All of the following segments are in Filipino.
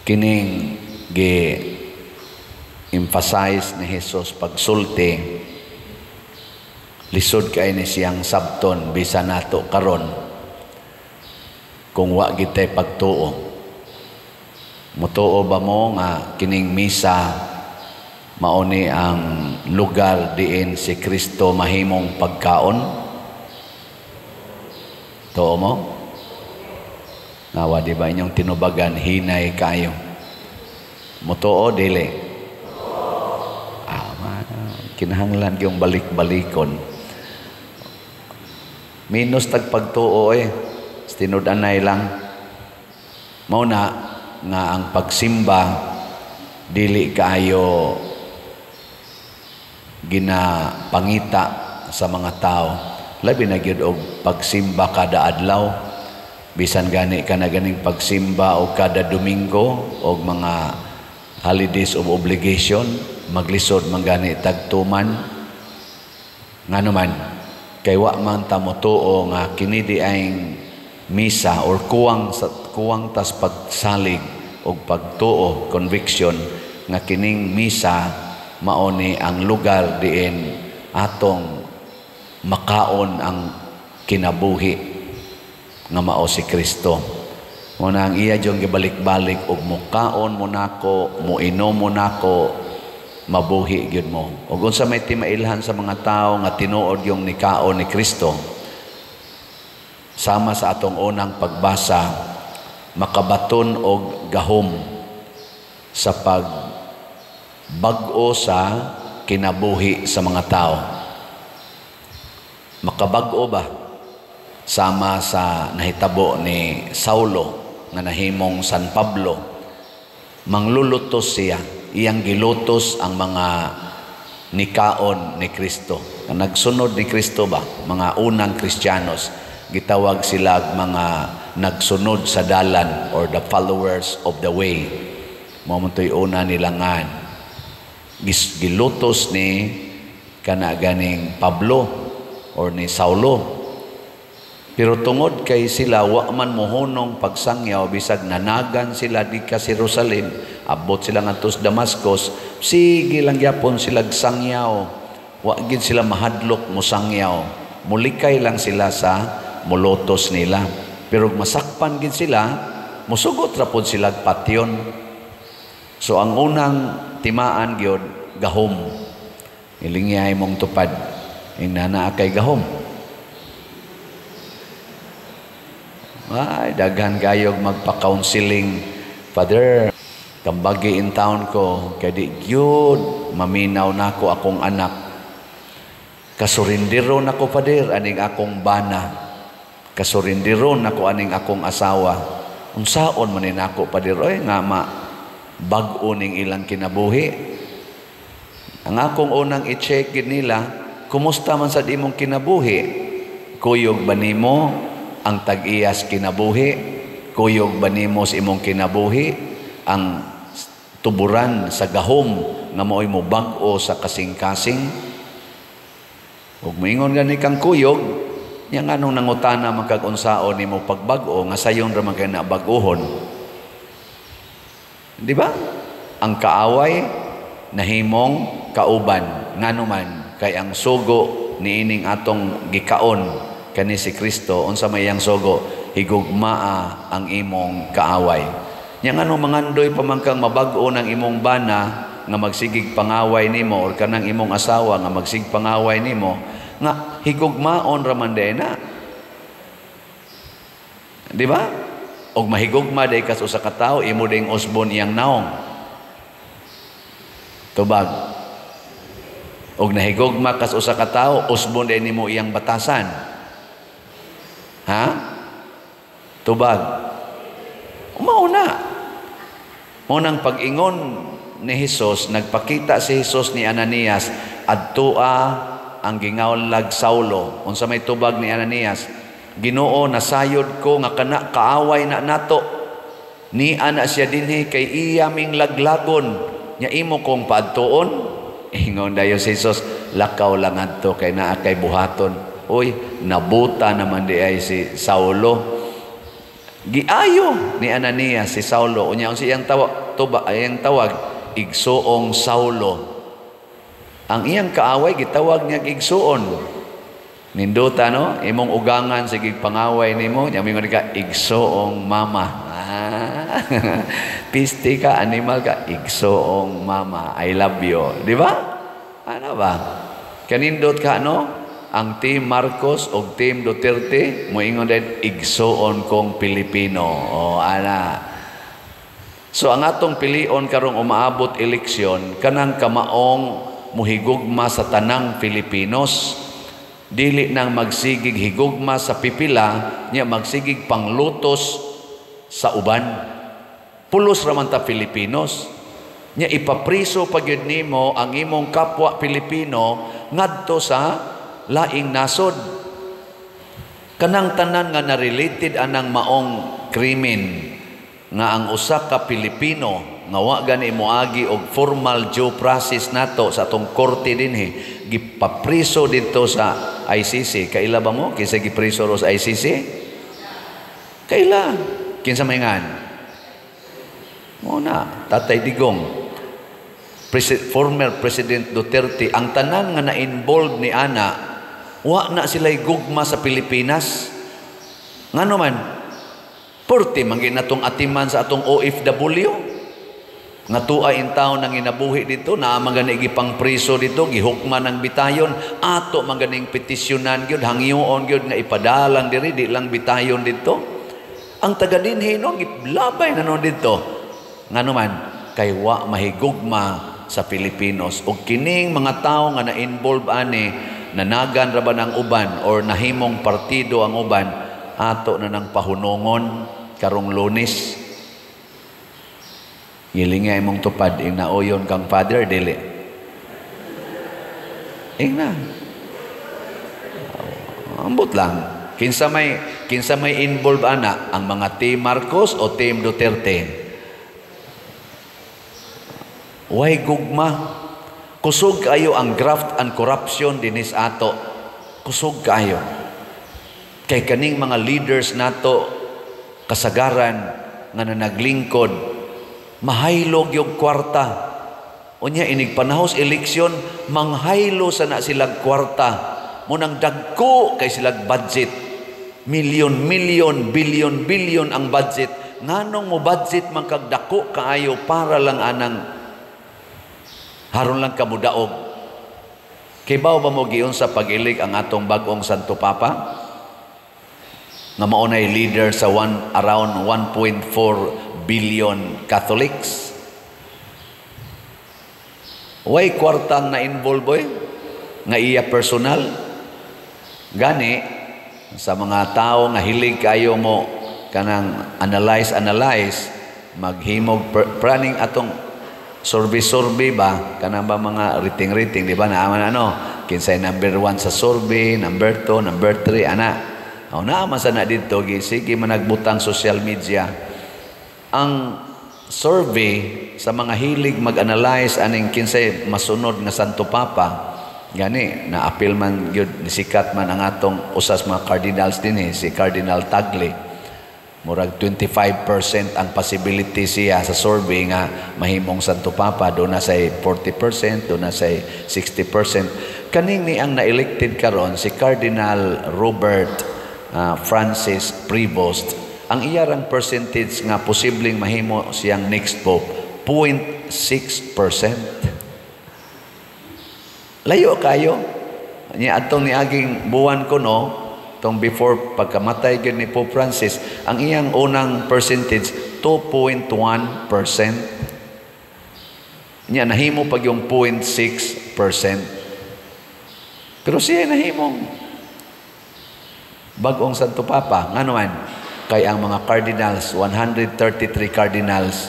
kining gi-emphasize ni Jesus pagsulti, lisod kay ni siyang sabton bisan nato karon kung wa gitay pagtuo. Mutuo ba mo nga kining misa mauni ang lugar diin si Kristo mahimong pagkaon? Tuo mo? Nawa di ba inyong tinubagan hinay kayo? Mutuo dili? Kinahanglan yung balik-balikon. Minus tagpagtuo tinud-anay lang. Mauna nga ang pagsimba dili kaayo ginapangita sa mga tao. Labi na gyud og pagsimba kada adlaw, bisan gani ka na ganing pagsimba o kada Domingo o mga holidays of obligation, maglisod man gani tagtuman. Ngano man kay wa man ta motuo nga kini di ay misa or kuwang tas pagsalig o pagtuo, conviction nga kining misa mauni ang lugar diin atong makaon ang kinabuhi nga mao si Kristo. Muna ang iya diyong gibalik-balik og mukaon mo nako, muinom mo nako, mabuhi gyud mo. Ug unsa may timailhan sa mga tao nga tinuod yung nikaon ni Kristo, sama sa atong unang pagbasa, makabaton og gahom sa pagbag-o sa kinabuhi sa mga tao. Makabag-o ba? Sama sa nahitabo ni Saulo nga nahimong San Pablo. Manglulutos siya, iyang gilutos ang mga nikaon ni Kristo. Nagsunod ni Kristo ba? Mga unang Kristiyanos, gitawag sila mga nagsunod sa dalan or the followers of the way. Mamuntoy una nilangan. Gilutos ni kanaganing Pablo or ni Saulo. Pero tungod kay sila wa man mohunong pagsangyaw, bisag nanagan sila di ka Jerusalem, abot sila ngadto sa Damascus, sige lang gyapon sila sangyaw. Wa gid sila mahadlok mo sangyaw. Mulikay lang sila sa mulutos nila. Pero masakpan gid sila, musugot ra pod sila patyon. So ang unang timaan gyud gahom. Ilingyay mong tupad. Inana kay gahom. Ay, daghan kayog magpa-counseling. Father, kambagi in town ko, kaya di gyud maminaw nako akong anak. Kasurindiro nako, Father, aning akong bana. Kasurindiro nako aning akong asawa. Unsaon man nako, Father, oy nga bag-o ning ilang kinabuhi. Ang akong unang i-check nila, kumusta man sa imong kinabuhi? Kuyog ba nimo ang tag-iyas kinabuhi? Kuyog ba nimo sa imong kinabuhi ang tuburan sa gahom nga mao'y mo bag-o sa kasing-kasing? Ug moingon gani kang kuyog, nya nganong nangutana magkag-unsaon nimo pagbag-o nga sayon ra man kay nabag-ohon. Di ba? Ang kaaway nahimong kauban. Ngano man kay ang sugo niining atong gikaon kani si Kristo, unsa may yang sugo, higugmaa ang imong kaaway. Yang ano mangandoy pamangkang mabag-o ng imong bana nga magsigig pangaway nimo or kanang imong asawa nga magsig pangaway nimo nga higugmaon ra man na. Di ba? Og mahigugma day kas usa ka tawo, imo ding usbon iyang naong. Tubag. Og nahigugma kas usa ka tawo, usbon day nimo iyang batasan. Ha? Tubag. Umauna. Unang pag-ingon ni Jesus, nagpakita si Jesus ni Ananias, adtua ang gingawlag Saulo. Unsa may tubag ni Ananias? Ginoo, nasayod ko nga kana kaaway na nato. Ni ana siya dinhi kay iya ming laglagon. Nya imo kong paadtuon. Ingon dayon si Jesus, lakaw lang adto kay naa kay buhaton. Uy, nabuta naman di ay si Saulo. Giayo ni Ananias si Saulo. Unya ang siyang tawag igsuong Saulo. Ang iyang kaaway gitawag niya igsuon. Ninduta no, imong ugangan sige pangaway nimo, nya mingon ka igsuong mama. Pisti ka, animal ka, igsuong mama. I love you. Di ba? Ano ba? Kanindot ka no? Ang Team Marcos o Team Duterte, moingon din, igsuon kong Pilipino. O, ana. So, ang atong pilion karong umaabot eleksyon, kanang kamaong muhigugma sa tanang Filipinos, dili nang magsigig higugma sa pipila, niya magsigig panglutos sa uban. Pulos raman ta Filipinos. Niya ipapriso pagyud nimo ang imong kapwa Pilipino ngadto sa laing nasod. Kanang tanan nga na-related anang maong krimen nga ang usa ka Pilipino nga wa gani moagi og formal due process nato sa atong korte dinhi gipapriso dito sa ICC. Kaila ba mo kinsa gipriso ro sa ICC? Kaila kinsa maingan? Mo na Tatay Digong, former President Duterte, ang tanan nga na-involved ni ana wa na sila'y gugma sa Pilipinas. Ngano man, porte mangin natong atiman sa atong OFW. Nga tuay in taon nang inabuhi dito, na magani gipang priso dito, gihukman ng bitayon, ato maganing petisyonan gyud, hangyoon gyud nga ipadalang diri, di lang bitayon dito. Ang taga dinhi no, giblabay na no dito. Ngano man, kay wa mahigugma sa Pilipinos. O kining mga tao nga na-involve ani, nanagan ra ba ng uban or nahimong partido ang uban, ato na ng pahunungon karong Lunes. Gilingay mong tupad ing naoyon kang father dili. Ing na. Ambot lang. Kinsa may involve ana, ang mga Team Marcos o Team Duterte. Way gugma. Kusog kayo ang graft and corruption dinis ato. Kusog kayo. Kay kaning mga leaders nato kasagaran nga naglingkod, mahaylog yung kwarta. Unya inig panahos eleksyon, manghaylo sana silag kwarta. Munang dagko kay silag budget. Milyon, bilyon ang budget. Nganong mo budget magkagdako kaayo para lang anang haron lang kamudaog. Kay bao ba mo giyon sa pag-ilig ang atong bag-ong Santo Papa? Nga maunay leader sa around 1.4 billion Catholics. Way kwartang na involve nga iya personal. Gani sa mga tao nga hilig kayo mo kanang analyze, maghimog planning atong survey ba? Kanang ba mga rating, di ba? Naaman kinsay number 1 sa survey, number 2, number 3, ana. Naaman sana dito, sige managbutang social media. Ang survey sa mga hilig mag-analyze aning kinsay masunod nga Santo Papa, gani, na-appeal man yun, nisikat man ang atong usas mga cardinals din si Cardinal Tagle. Murag 25% ang possibility siya sa survey nga mahimong Santo Papa. Doon na say 40%, doon na say 60%. Kaning ni ang na-elected karon si Cardinal Robert Francis Prevost. Ang iyarang percentage nga posibleng mahimo siyang next Pope, 0.6%. Layo kayo. Atong niaging buwan ko no, tong before pagkamatay gyud ni Pope Francis, ang iyang unang percentage 2.1%. Nya nahimo pag yung 0.6%. Pero siya nahimong bag-ong Santo Papa. Ngano man kay ang mga cardinals, 133 cardinals,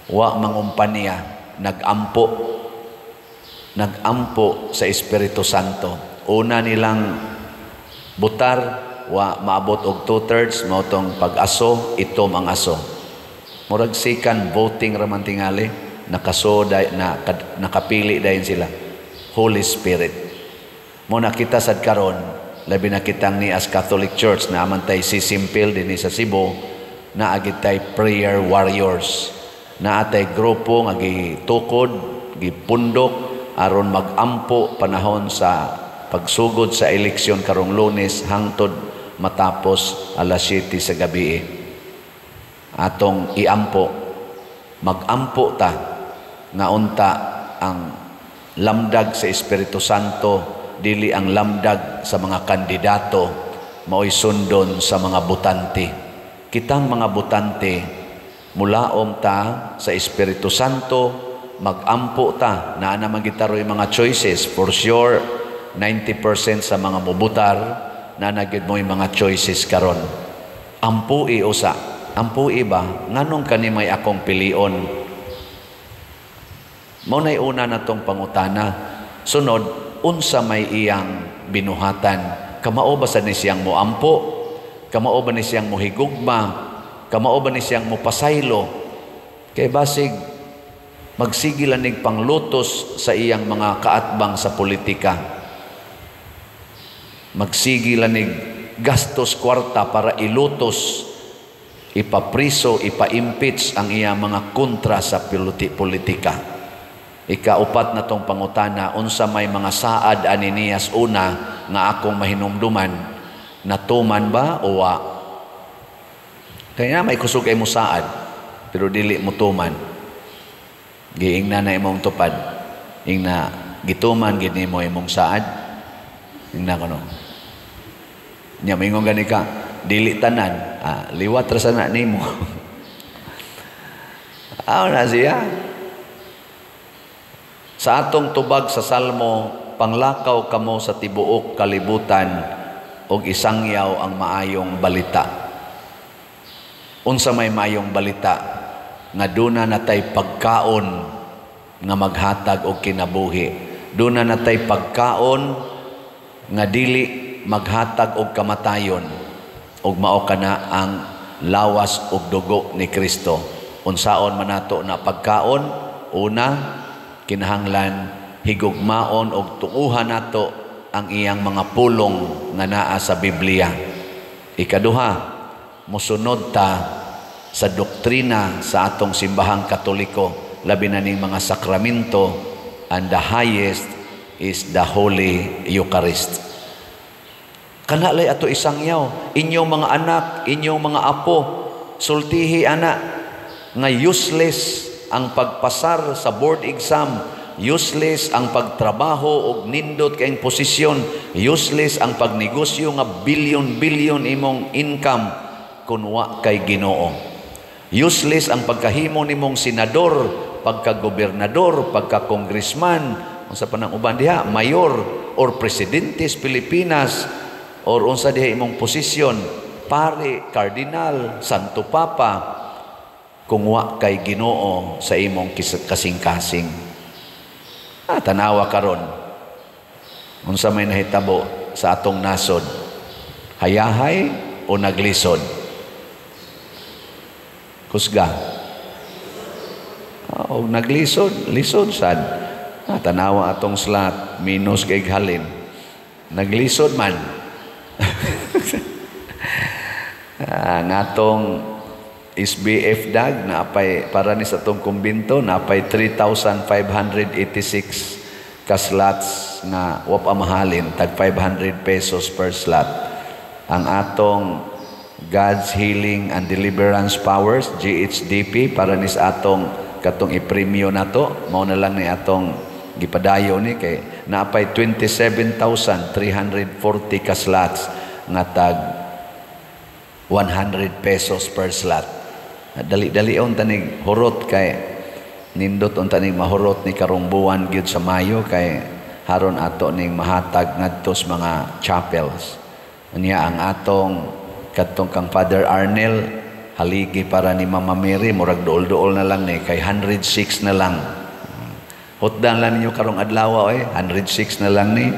wa mangumpanya, nagampo sa Espiritu Santo. Una nilang butar, wa maabot og 2/3 mao tong pag-aso, itom ang aso. Murag sikan voting raman tingali, nakapili dayon sila. Holy Spirit. Mo nakita sad karon, labi na kitang ni as Catholic Church na amantay si Simpil dinhi sa Cebu, naagit tay prayer warriors, naatay grupo nga gitukod, gipundok aron magampo panahon sa pagsugod sa eleksyon karong Lunes hangtod matapos alas 7 sa gabi. Atong iampo, magampo ta nga unta ang lamdag sa Espiritu Santo, dili ang lamdag sa mga kandidato, mao'y sundon sa mga butante. Kitang mga butante, mulaom ta sa Espiritu Santo, magampo ta, na naman gitaroy mga choices. For sure, 90% sa mga mubutar, na nagid mo yung mga choices karon. Ampui usa, ampui ba? Nganong kani may akong pilion? Maunay una na tong pangutana. Sunod, unsa may iyang binuhatan? Kamao ba sa ni siyang moampo? Kamao ba ni siyang mohigugma? Kamao ba ni siyang mopasaylo? Kay basig magsigilan ning panglutos sa iyang mga kaatbang sa politika. Magsigilan ning gastos kwarta para ilutos, ipapriso, ipa-impeach ang iyang mga kontra sa politika. Ikaupat na tong pangutana, unsa may mga saad ani Niyas una nga akong mahinumduman, natuman ba o wa? Kaya may kusog kay mo saad, pero dili mo tuman. Giingna na imong tupad, ingna gituman gid nimo imong saad. Ingna kono. Nya mingon gani ka, dili tanan, liwat ra sana nimo. Na siya. Sa atong tubag sa Salmo, panglakaw kamo sa tibuok kalibutan og isangyaw ang maayong balita. Unsa may maayong balita nga duna natay pagkaon nga maghatag og kinabuhi. Duna natay pagkaon nga dili maghatag og kamatayon, og mao kana ang lawas og dugo ni Kristo. Unsaon man nato na pagkaon? Una, kinahanglan higugmaon og tuuhan nato ang iyang mga pulong nga naa sa Biblia. Ikaduha, musunod ta sa doktrina sa atong simbahang Katoliko, labi na ning mga sakramento, and the highest is the Holy Eucharist. Kanalay ato isangyaw, inyong mga anak, inyong mga apo, sultihi anak, nga useless ang pagpasar sa board exam, useless ang pagtrabaho og nindot kayong posisyon, useless ang pagnegosyo nga bilyon-bilyon imong income kung wa kay Ginoo. Useless ang pagkahimo nimong senador, pagka-gobernador, pagka-congressman, unsa pa nang uban diha, mayor or presidente sa Pilipinas, or unsa diha imong posisyon, pare, kardinal, santo papa, kung wa kay Ginoo sa imong kasing-kasing. Tanawa karon, unsa may nahitabo sa atong nasod, hayahay o naglisod? Kusga. O naglisod, lisod sad. Tanawa atong slat, minus kay halin. Naglisod man. Ngatong SBF dag na apay para ni sa tong kumbinto na apay 3,586 ka slots nga wa pa mahalin, tag 500 pesos per slot. Ang atong God's Healing and Deliverance Powers, GHDP, para ni sa atong katong ipremyo nato, mao na lang ni atong gipadayo ni kay naapay 27,340 ka slots nga tag 100 pesos per slot. Dali-dalion tanig hurot kay nindot on tanig mahurot ni karong buwan gyud sa Mayo kay haron ato ning mahatag ngadto sa mga chapels. Unya ang atong kadtong kang Father Arnel haligi para ni Mama Mary, murag dool-dool na lang ni kay 106 na lang. Hotdan lang ninyo karong adlaw 106 na lang ni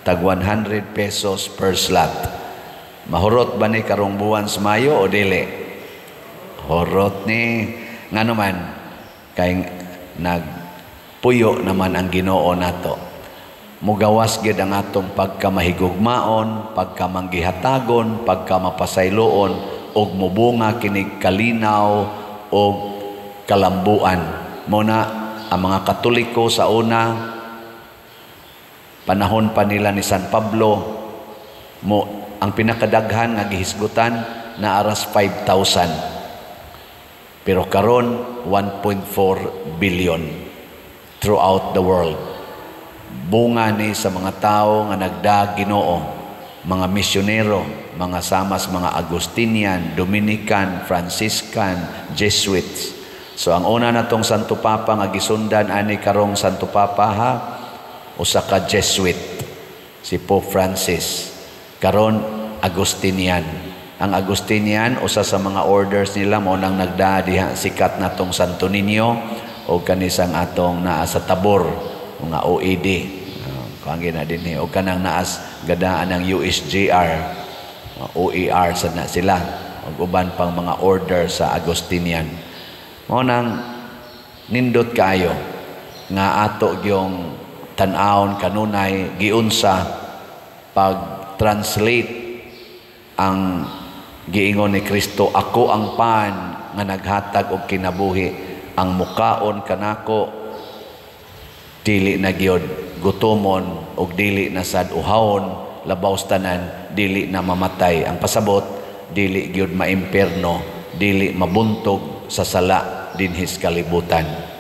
tag 100 pesos per slot. Mahurot ba ni karong buwan sa Mayo o dili? Horot ni nga naman kay nagpuyo naman ang Ginoo nato. Mugawas gid ang atong pagkamahigugmaon, pagkamanggihatagon, pagkamapasayloon og mubunga kinig kalinaw og kalambuan. Muna ang mga Katoliko sa una, panahon pa nila ni San Pablo, ang pinakadaghan nga gihisgutan na aras 5,000. Pero karon 1.4 billion throughout the world. Bunga ni sa mga tao nga nagdaag Ginoo, mga misyonero, mga samas mga Agustinian, Dominican, Franciscan, Jesuits. So ang una natong Santo Papa nga gisundan ani karong Santo Papa usa ka Jesuit, si Pope Francis. Karon Agustinian. Ang Agustinian usa sa mga orders nila mo nang nagdaa diha sikat natong Santo Niño o kanisang atong naa sa Tabor nga OED. Kuangi na din o kanang naas gadaan ng USGR, OER sa na sila ug uban pang mga order sa Agustinian. Mo nang nindot kayo nga ato gyung tan-awon kanunay giunsa pag-translate ang giingon ni Kristo, ako ang pan nga naghatag og kinabuhi, ang mukaon kanako dili na gyud gutomon og dili na sad uhawon, labaw tanan dili na mamatay. Ang pasabot dili gyud maimperno, dili mabuntog sa sala dinhis kalibutan.